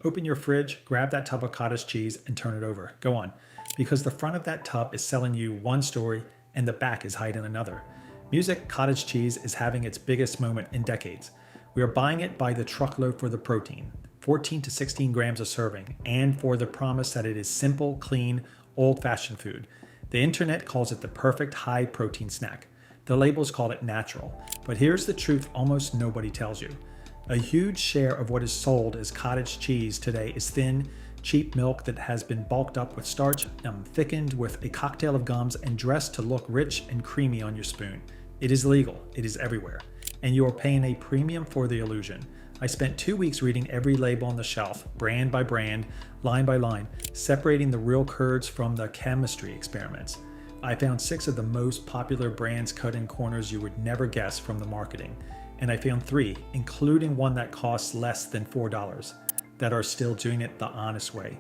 Open your fridge, grab that tub of cottage cheese, and turn it over. Go on. Because the front of that tub is selling you one story and the back is hiding another. Music cottage cheese is having its biggest moment in decades. We are buying it by the truckload for the protein, 14 to 16 grams a serving, and for the promise that it is simple, clean, old-fashioned food. The internet calls it the perfect high-protein snack. The labels call it natural. But here's the truth almost nobody tells you. A huge share of what is sold as cottage cheese today is thin, cheap milk that has been bulked up with starch, thickened with a cocktail of gums, and dressed to look rich and creamy on your spoon. It is legal. It is everywhere. And you are paying a premium for the illusion. I spent 2 weeks reading every label on the shelf, brand by brand, line by line, separating the real curds from the chemistry experiments. I found 6 of the most popular brands cut in corners you would never guess from the marketing. And I found 3, including one that costs less than $4, that are still doing it the honest way.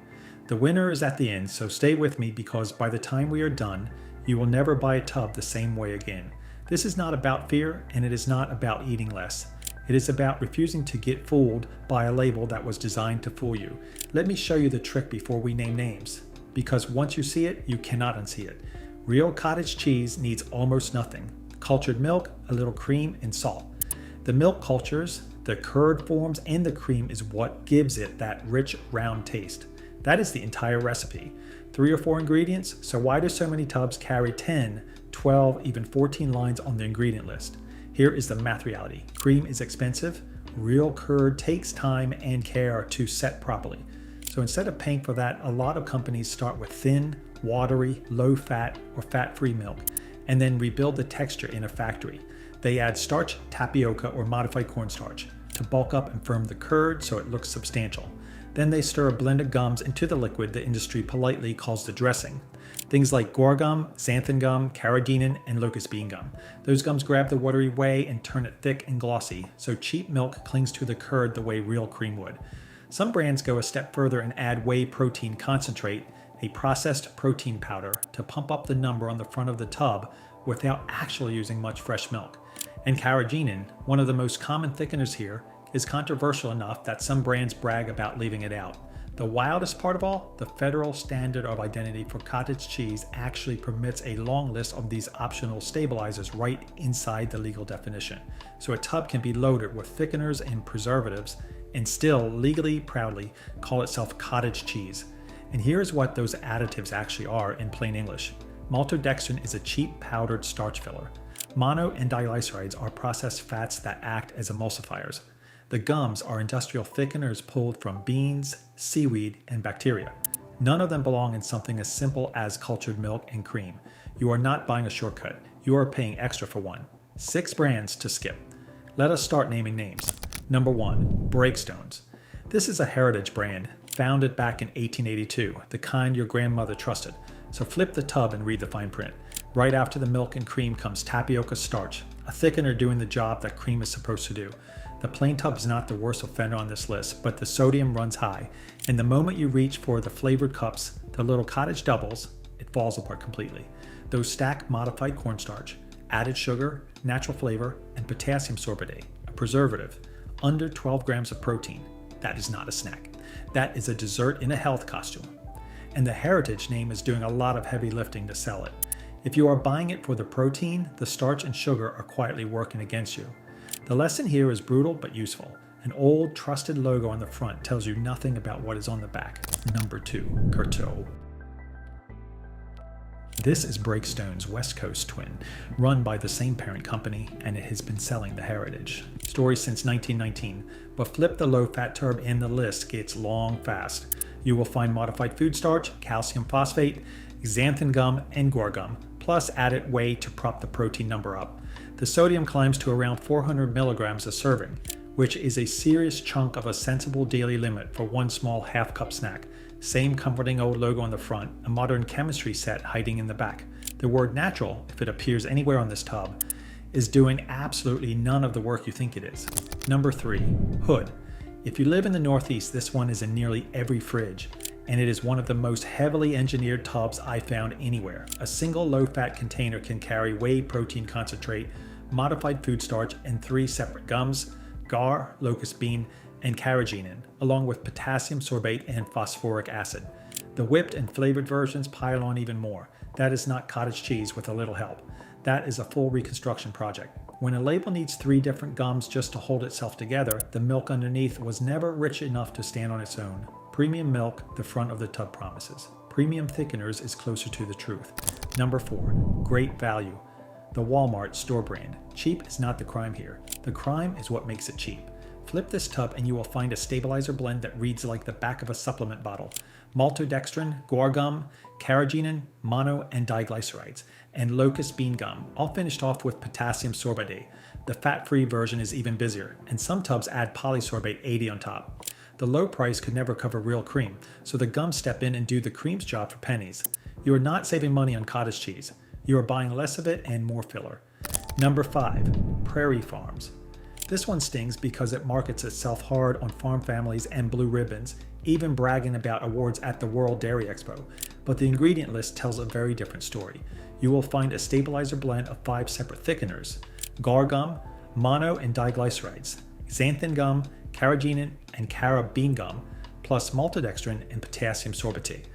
The winner is at the end, so stay with me because by the time we are done, you will never buy a tub the same way again. This is not about fear, and it is not about eating less. It is about refusing to get fooled by a label that was designed to fool you. Let me show you the trick before we name names, because once you see it, you cannot unsee it. Real cottage cheese needs almost nothing. Cultured milk, a little cream, and salt. The milk cultures, the curd forms, and the cream is what gives it that rich, round taste. That is the entire recipe. 3 or 4 ingredients, so why do so many tubs carry 10, 12, even 14 lines on the ingredient list? Here is the math reality. Cream is expensive. Real curd takes time and care to set properly. So instead of paying for that, a lot of companies start with thin, watery, low-fat, or fat-free milk, and then rebuild the texture in a factory. They add starch, tapioca, or modified cornstarch to bulk up and firm the curd so it looks substantial. Then they stir a blend of gums into the liquid the industry politely calls the dressing. Things like guar gum, xanthan gum, Carrageenan, and locust bean gum. Those gums grab the watery whey and turn it thick and glossy, so cheap milk clings to the curd the way real cream would. Some brands go a step further and add whey protein concentrate, a processed protein powder, to pump up the number on the front of the tub without actually using much fresh milk. And Carrageenan, one of the most common thickeners here, is controversial enough that some brands brag about leaving it out. The wildest part of all, the federal standard of identity for cottage cheese actually permits a long list of these optional stabilizers right inside the legal definition. So a tub can be loaded with thickeners and preservatives and still legally, proudly call itself cottage cheese. And here's what those additives actually are in plain English. Maltodextrin is a cheap powdered starch filler. Mono and diglycerides are processed fats that act as emulsifiers. The gums are industrial thickeners pulled from beans, seaweed, and bacteria. None of them belong in something as simple as cultured milk and cream. You are not buying a shortcut. You are paying extra for one. 6 brands to skip. Let us start naming names. Number 1, Breakstones. This is a heritage brand, founded back in 1882, the kind your grandmother trusted. So flip the tub and read the fine print. Right after the milk and cream comes tapioca starch, a thickener doing the job that cream is supposed to do. The plain tub is not the worst offender on this list, but the sodium runs high, and the moment you reach for the flavored cups, the little cottage doubles, it falls apart completely. Those stack modified cornstarch, added sugar, natural flavor, and potassium sorbate, a preservative, under 12 grams of protein. That is not a snack. That is a dessert in a health costume. And the heritage name is doing a lot of heavy lifting to sell it. If you are buying it for the protein, the starch and sugar are quietly working against you. The lesson here is brutal but useful. An old, trusted logo on the front tells you nothing about what is on the back. Number 2, Curds. This is Breakstone's West Coast twin, run by the same parent company, and it has been selling the heritage story since 1919. But flip the low-fat tub and the list gets long fast. You will find modified food starch, calcium phosphate, xanthan gum, and guar gum, plus added whey to prop the protein number up. The sodium climbs to around 400 milligrams a serving, which is a serious chunk of a sensible daily limit for one small half-cup snack. Same comforting old logo on the front, a modern chemistry set hiding in the back. The word natural, if it appears anywhere on this tub, is doing absolutely none of the work you think it is. Number 3, Hood. If you live in the Northeast, this one is in nearly every fridge, and it is one of the most heavily engineered tubs I found anywhere. A single low-fat container can carry whey protein concentrate, modified food starch, and 3 separate gums, guar, locust bean, and Carrageenan, along with potassium sorbate and phosphoric acid. The whipped and flavored versions pile on even more. That is not cottage cheese with a little help. That is a full reconstruction project. When a label needs 3 different gums just to hold itself together, the milk underneath was never rich enough to stand on its own. Premium milk, the front of the tub promises. Premium thickeners is closer to the truth. Number 4, great value. The Walmart store brand. Cheap is not the crime here. The crime is what makes it cheap. Flip this tub and you will find a stabilizer blend that reads like the back of a supplement bottle. Maltodextrin, guar gum, Carrageenan, mono and diglycerides, and locust bean gum, all finished off with potassium sorbate. The fat-free version is even busier, and some tubs add polysorbate 80 on top. The low price could never cover real cream, so the gums step in and do the cream's job for pennies. You are not saving money on cottage cheese. You are buying less of it and more filler. Number 5, Prairie Farms. This one stings because it markets itself hard on farm families and blue ribbons, even bragging about awards at the World Dairy Expo. But the ingredient list tells a very different story. You will find a stabilizer blend of 5 separate thickeners: guar gum, mono and diglycerides, xanthan gum, Carrageenan, and Cara bean gum, plus maltodextrin and potassium sorbate.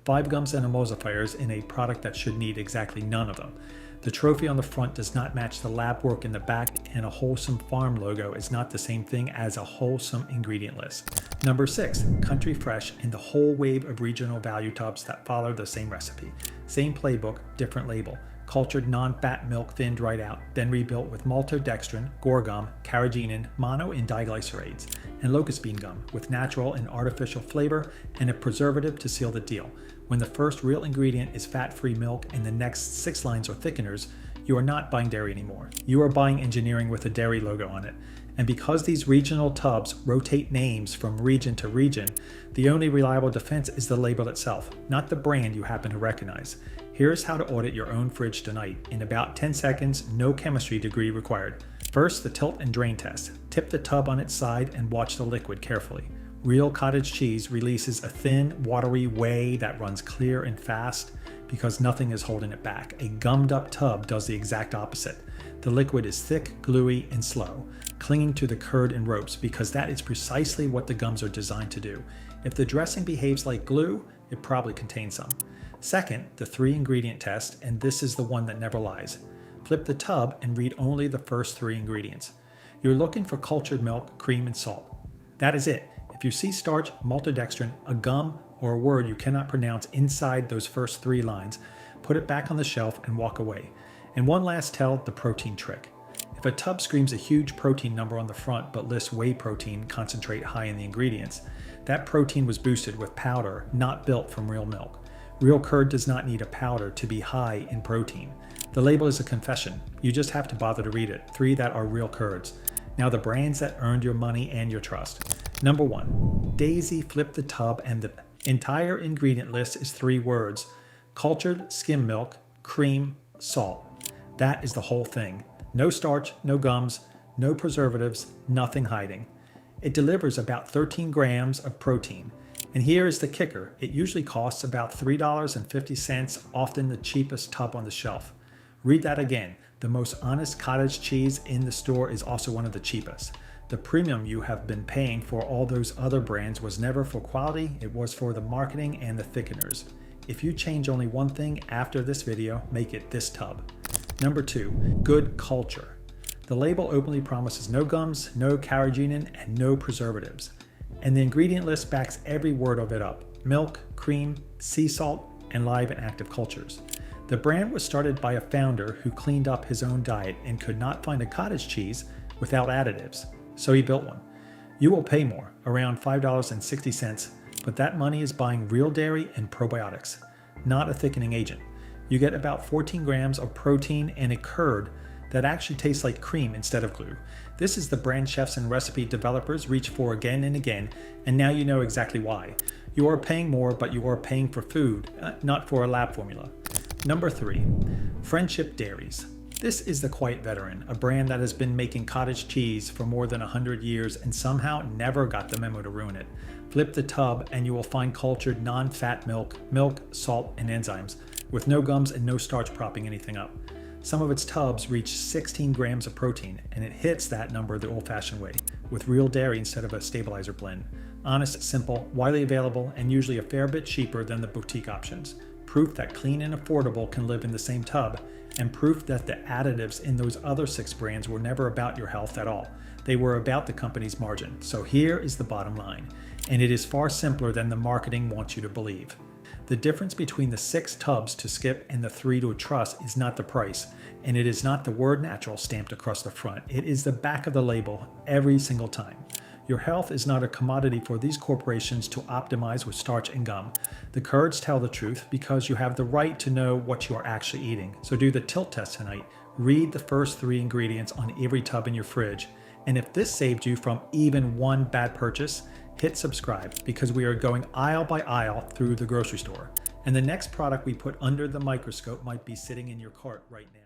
5 gums and emulsifiers in a product that should need exactly none of them. The trophy on the front does not match the lab work in the back, and a wholesome farm logo is not the same thing as a wholesome ingredient list. Number 6, Country Fresh and the whole wave of regional value tubs that follow the same recipe. Same playbook, different label. Cultured non-fat milk thinned right out, then rebuilt with maltodextrin, guar gum, Carrageenan, mono and diglycerides, and locust bean gum with natural and artificial flavor and a preservative to seal the deal. When the first real ingredient is fat-free milk and the next 6 lines are thickeners, you are not buying dairy anymore. You are buying engineering with a dairy logo on it. And because these regional tubs rotate names from region to region, the only reliable defense is the label itself, not the brand you happen to recognize. Here's how to audit your own fridge tonight. In about 10 seconds, no chemistry degree required. First, the tilt and drain test. Tip the tub on its side and watch the liquid carefully. Real cottage cheese releases a thin, watery whey that runs clear and fast because nothing is holding it back. A gummed up tub does the exact opposite. The liquid is thick, gluey, and slow, clinging to the curd and ropes because that is precisely what the gums are designed to do. If the dressing behaves like glue, it probably contains some. Second, the 3-ingredient test, and this is the one that never lies. Flip the tub and read only the first 3 ingredients. You're looking for cultured milk, cream, and salt. That is it. If you see starch, maltodextrin, a gum, or a word you cannot pronounce inside those first 3 lines, put it back on the shelf and walk away. And one last tell, the protein trick. If a tub screams a huge protein number on the front but lists whey protein concentrate high in the ingredients, that protein was boosted with powder, not built from real milk. Real curd does not need a powder to be high in protein. The label is a confession. You just have to bother to read it. 3 that are real curds. Now the brands that earned your money and your trust. Number 1, Daisy flipped the tub and the entire ingredient list is 3 words: cultured skim milk, cream, salt. That is the whole thing. No starch, no gums, no preservatives, nothing hiding. It delivers about 13 grams of protein. And here is the kicker. It usually costs about $3.50, often the cheapest tub on the shelf. Read that again. The most honest cottage cheese in the store is also one of the cheapest. The premium you have been paying for all those other brands was never for quality, it was for the marketing and the thickeners. If you change only one thing after this video, make it this tub. Number 2, good culture. The label openly promises no gums, no Carrageenan, and no preservatives. And the ingredient list backs every word of it up: milk, cream, sea salt, and live and active cultures. The brand was started by a founder who cleaned up his own diet and could not find a cottage cheese without additives, so he built one. You will pay more, around $5.60, but that money is buying real dairy and probiotics, not a thickening agent. You get about 14 grams of protein and a curd that actually tastes like cream instead of glue. This is the brand chefs and recipe developers reach for again and again, and now you know exactly why. You are paying more, but you are paying for food, not for a lab formula. Number 3, Friendship Dairies. This is the Quiet Veteran, a brand that has been making cottage cheese for more than 100 years and somehow never got the memo to ruin it. Flip the tub and you will find cultured non-fat milk, salt, and enzymes, with no gums and no starch propping anything up. Some of its tubs reach 16 grams of protein, and it hits that number the old-fashioned way. with real dairy instead of a stabilizer blend. Honest, simple, widely available, and usually a fair bit cheaper than the boutique options. Proof that clean and affordable can live in the same tub, and proof that the additives in those other 6 brands were never about your health at all. They were about the company's margin. So here is the bottom line, and it is far simpler than the marketing wants you to believe. The difference between the 6 tubs to skip and the 3 to trust is not the price, and it is not the word natural stamped across the front. It is the back of the label every single time. Your health is not a commodity for these corporations to optimize with starch and gum. The Curds tell the truth because you have the right to know what you are actually eating. So do the tilt test tonight. Read the first 3 ingredients on every tub in your fridge. And if this saved you from even one bad purchase, hit subscribe because we are going aisle by aisle through the grocery store. And the next product we put under the microscope might be sitting in your cart right now.